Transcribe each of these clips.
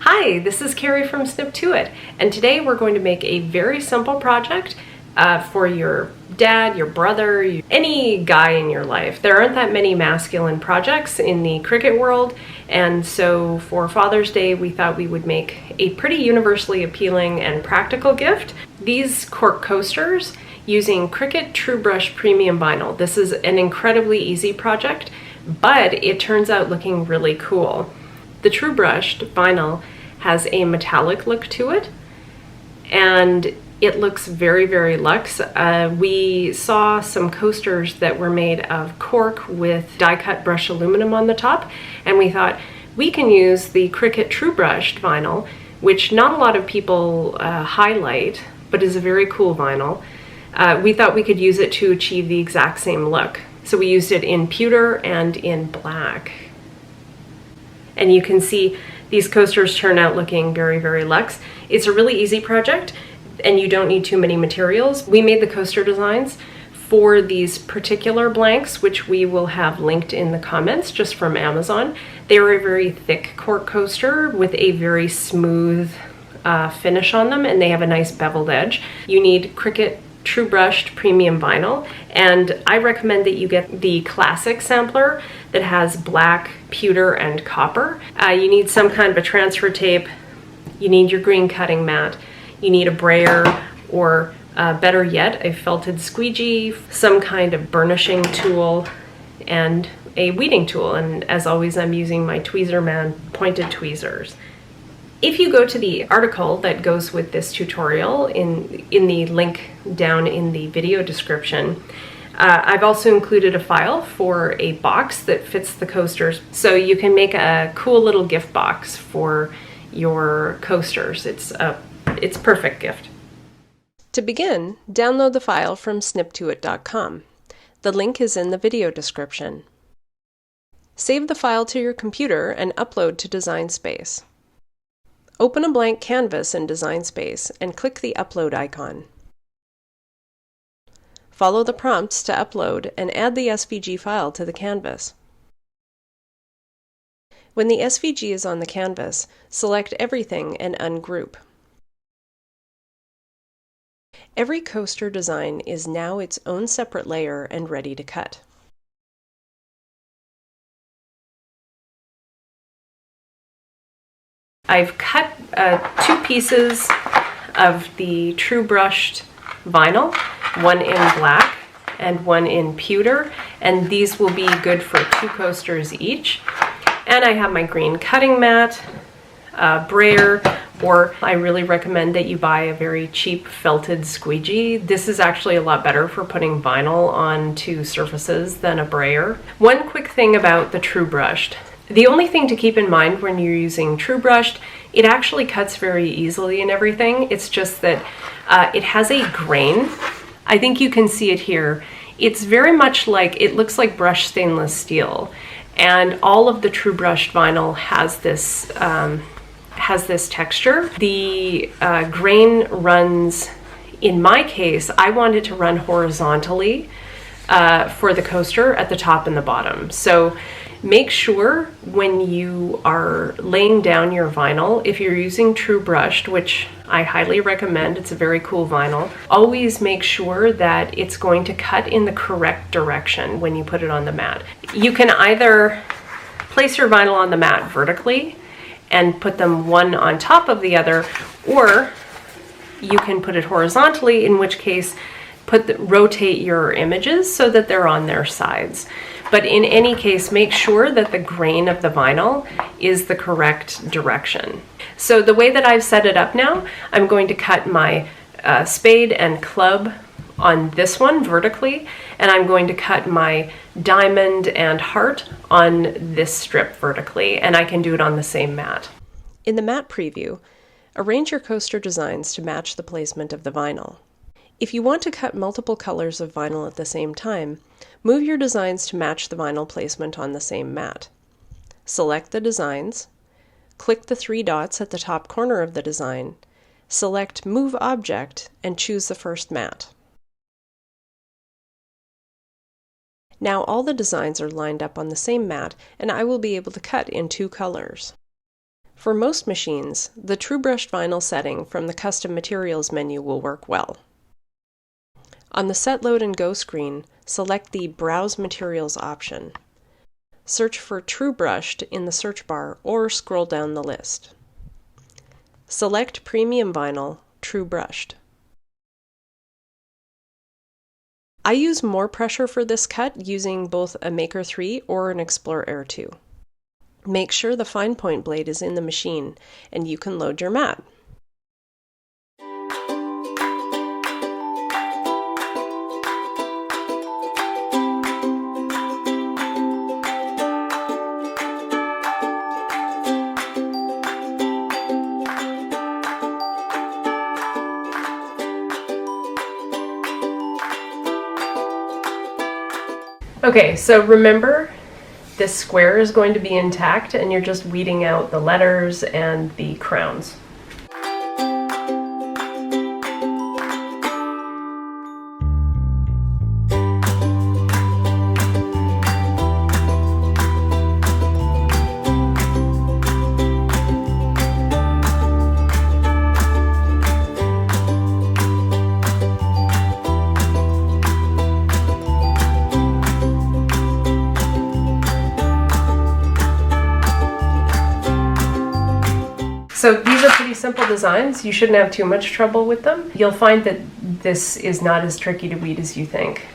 Hi, this is Carrie from Snip To It, and today we're going to make a very simple project for your dad, your brother, any guy in your life. There aren't that many masculine projects in the Cricut world, and so for Father's Day we thought we would make a pretty universally appealing and practical gift. These cork coasters using Cricut True Brushed premium vinyl. This is an incredibly easy project, but it turns out looking really cool. The True Brushed vinyl has a metallic look to it, and it looks very, very luxe. We saw some coasters that were made of cork with die-cut brushed aluminum on the top, and we thought we can use the Cricut True Brushed vinyl, which not a lot of people highlight, but is a very cool vinyl. We thought we could use it to achieve the exact same look. So we used it in pewter and in black. And you can see these coasters turn out looking very, very luxe. It's a really easy project and you don't need too many materials. We made the coaster designs for these particular blanks, which we will have linked in the comments just from Amazon. They are a very thick cork coaster with a very smooth finish on them, and they have a nice beveled edge. You need Cricut True Brushed premium vinyl, and I recommend that you get the classic sampler that has black, pewter, and copper. You need some kind of a transfer tape, you need your green cutting mat, you need a brayer, or better yet, a felted squeegee, some kind of burnishing tool, and a weeding tool. And as always, I'm using my Tweezerman pointed tweezers. If you go to the article that goes with this tutorial in the link down in the video description, I've also included a file for a box that fits the coasters, so you can make a cool little gift box for your coasters. It's a perfect gift. To begin, download the file from sniptoit.com. The link is in the video description. Save the file to your computer and upload to Design Space. Open a blank canvas in Design Space and click the Upload icon. Follow the prompts to upload and add the SVG file to the canvas. When the SVG is on the canvas, select everything and ungroup. Every coaster design is now its own separate layer and ready to cut. I've cut 2 pieces of the True Brushed vinyl, one in black and one in pewter, and these will be good for 2 coasters each. And I have my green cutting mat, brayer, or I really recommend that you buy a very cheap felted squeegee. This is actually a lot better for putting vinyl onto surfaces than a brayer. One quick thing about the True Brushed. The only thing to keep in mind when you're using True Brushed, it actually cuts very easily and everything. It's just that it has a grain. I think you can see it here. It's very much like, it looks like brushed stainless steel. And all of the True Brushed vinyl has this texture. The grain runs, in my case, I want it to run horizontally for the coaster at the top and the bottom. So make sure when you are laying down your vinyl, if you're using True Brushed, which I highly recommend, it's a very cool vinyl, always make sure that it's going to cut in the correct direction when you put it on the mat. You can either place your vinyl on the mat vertically and put them one on top of the other, or you can put it horizontally, in which case rotate your images so that they're on their sides. But in any case, make sure that the grain of the vinyl is the correct direction. So the way that I've set it up now, I'm going to cut my spade and club on this one vertically, and I'm going to cut my diamond and heart on this strip vertically, and I can do it on the same mat. In the mat preview, arrange your coaster designs to match the placement of the vinyl. If you want to cut multiple colors of vinyl at the same time, move your designs to match the vinyl placement on the same mat. Select the designs, click the 3 dots at the top corner of the design, select Move Object, and choose the first mat. Now all the designs are lined up on the same mat, and I will be able to cut in 2 colors. For most machines, the True Brushed vinyl setting from the Custom Materials menu will work well. On the Set Load and Go screen, select the Browse Materials option. Search for True Brushed in the search bar or scroll down the list. Select Premium Vinyl True Brushed. I use more pressure for this cut using both a Maker 3 or an Explorer Air 2. Make sure the fine point blade is in the machine and you can load your mat. Okay, so remember, this square is going to be intact and you're just weeding out the letters and the crowns. So these are pretty simple designs. You shouldn't have too much trouble with them. You'll find that this is not as tricky to weed as you think.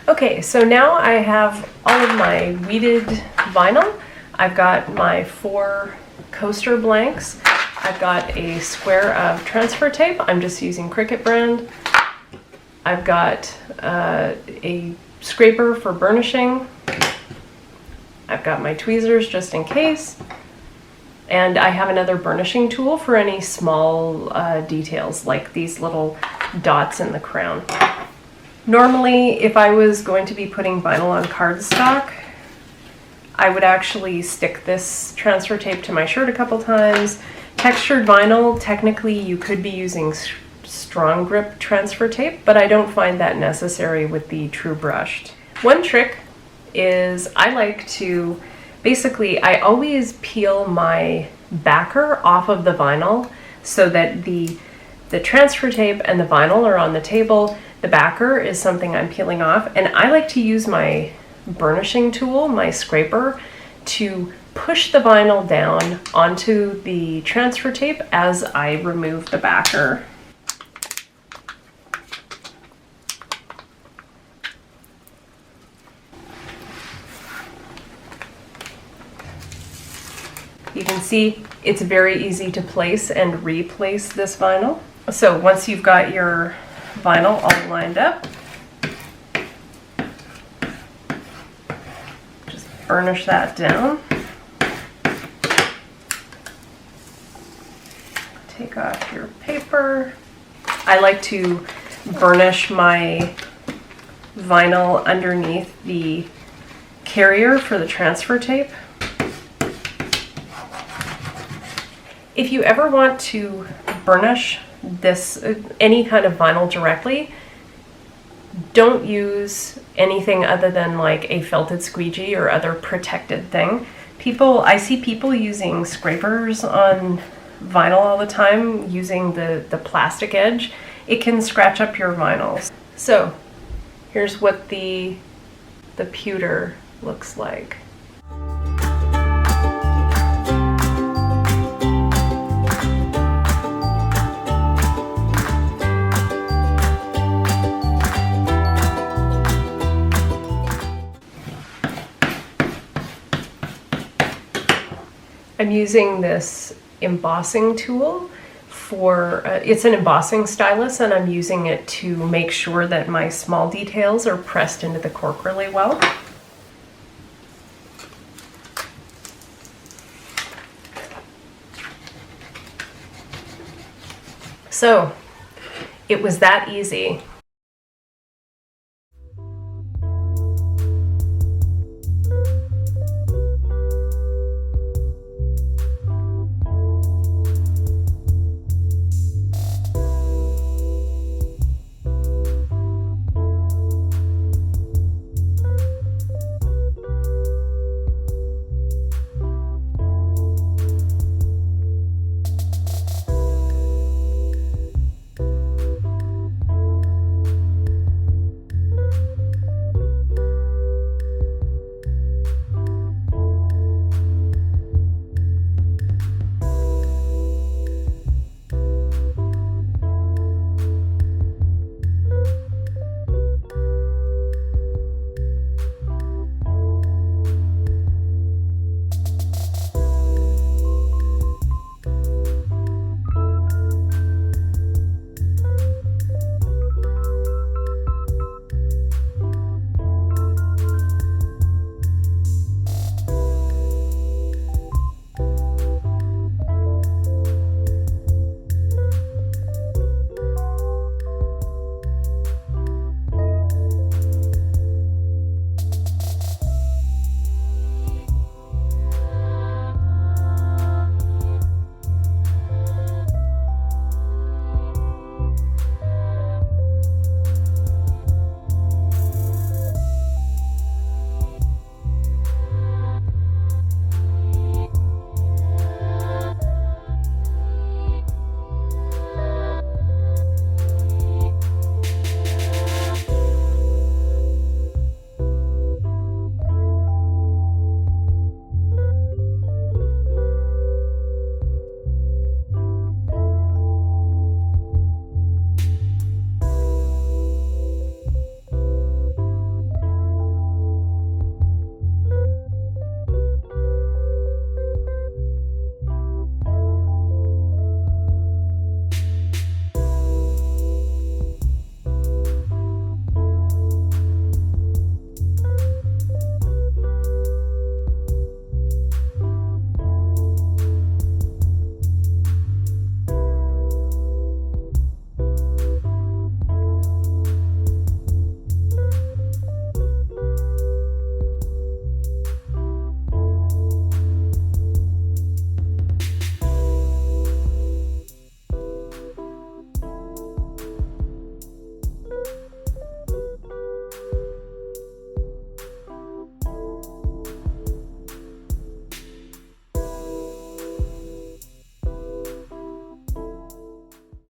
Okay, so now I have all of my weeded vinyl. I've got my 4 coaster blanks. I've got a square of transfer tape. I'm just using Cricut brand. I've got a scraper for burnishing. I've got my tweezers just in case, and I have another burnishing tool for any small details like these little dots in the crown. Normally, if I was going to be putting vinyl on cardstock, I would actually stick this transfer tape to my shirt a couple times. Textured vinyl, technically you could be using strong grip transfer tape, but I don't find that necessary with the True Brushed. One trick is I like to, basically I always peel my backer off of the vinyl so that the transfer tape and the vinyl are on the table. The backer is something I'm peeling off, and I like to use my burnishing tool, my scraper, to push the vinyl down onto the transfer tape as I remove the backer. You can see it's very easy to place and replace this vinyl. So once you've got your vinyl all lined up, just burnish that down. Take off your paper. I like to burnish my vinyl underneath the carrier for the transfer tape. If you ever want to burnish this, any kind of vinyl directly, don't use anything other than like a felted squeegee or other protected thing. I see people using scrapers on vinyl all the time using the plastic edge. It can scratch up your vinyls. So here's what the pewter looks like. I'm using this embossing tool for, it's an embossing stylus, and I'm using it to make sure that my small details are pressed into the cork really well. So it was that easy.